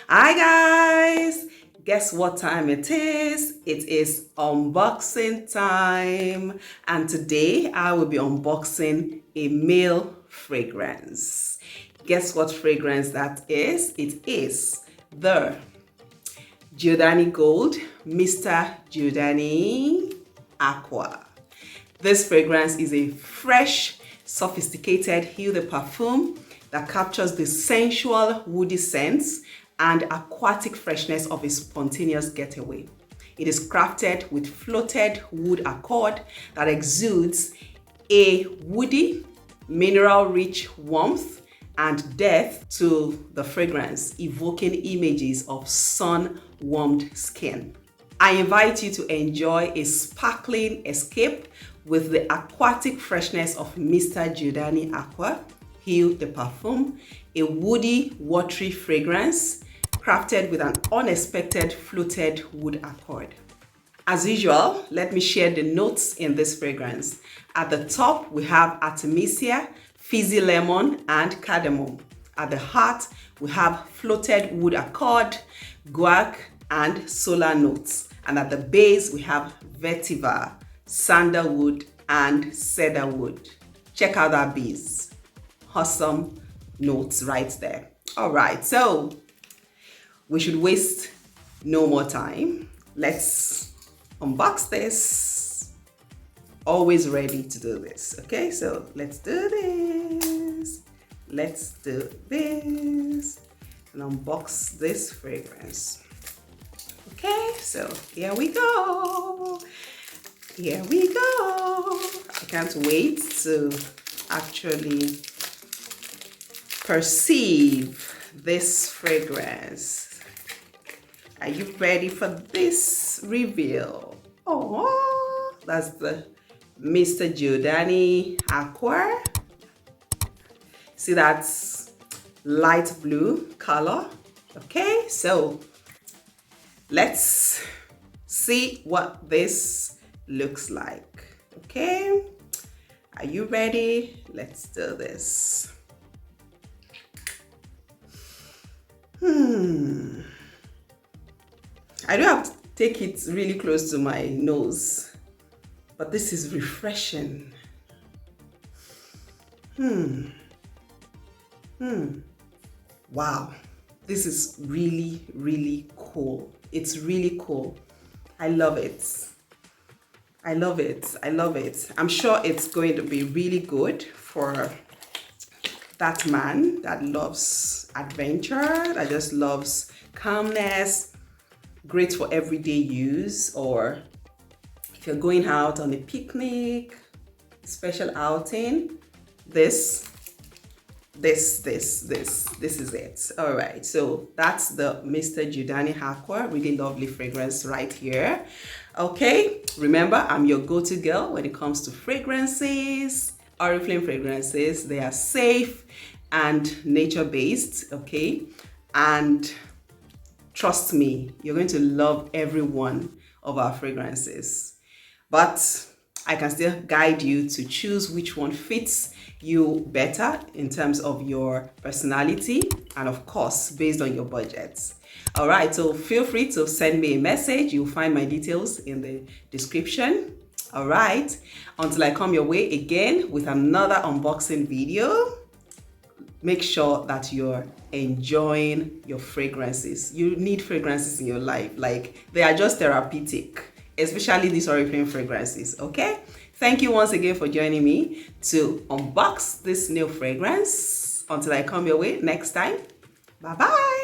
Hi guys! Guess what time it is? It is unboxing time, and today I will be unboxing a male fragrance. Guess what fragrance that is? It is the Giordani Gold Mr. Giordani Aqua. This fragrance is a fresh, sophisticated Eau de Parfum that captures the sensual, woody scents and aquatic freshness of a spontaneous getaway. It is crafted with floated wood accord that exudes a woody, mineral-rich warmth and depth to the fragrance, evoking images of sun-warmed skin. I invite you to enjoy a sparkling escape with the aquatic freshness of Mr. Giordani Aqua Eau de Parfum, a woody, watery fragrance crafted with an unexpected fluted wood accord. As usual, let me share the notes in this fragrance. At the top, we have Artemisia, Fizzy lemon, and Cardamom. At the heart, we have floated wood accord, Guaiac, and solar notes. And at the base, we have Vetiver, Sandalwood, and Cedarwood. Check out that base. Awesome notes right there. All right, so we should waste no more time. Let's unbox this. Always ready to do this. Okay, so let's do this. Let's do this and unbox this fragrance. Okay, so here we go. Here we go. I can't wait to actually perceive this fragrance. Are you ready for this reveal? Oh, that's the Mr. Giordani Aqua. See, that's light blue color. Okay, so let's see what this looks like. Okay, are you ready? Let's do this. I don't have to take it really close to my nose, but this is refreshing. Wow, this is really, really cool. It's really cool. I love it. I love it. I love it. I'm sure it's going to be really good for that man that loves adventure, that just loves calmness. Great for everyday use, or if you're going out on a picnic, special outing, this is it. All right, so that's the Mr. Giordani Aqua, really lovely fragrance right here. Okay, remember, I'm your go-to girl when it comes to fragrances. Oriflame fragrances, they are safe and nature-based, okay? And trust me, you're going to love every one of our fragrances. But I can still guide you to choose which one fits you better in terms of your personality and, of course, based on your budget. All right, so feel free to send me a message. You'll find my details in the description. All right, until I come your way again with another unboxing video, make sure that you're enjoying your fragrances. You need fragrances in your life. Like, they are just therapeutic, especially these Oriflame fragrances, okay? Thank you once again for joining me to unbox this new fragrance. Until I come your way next time, bye-bye.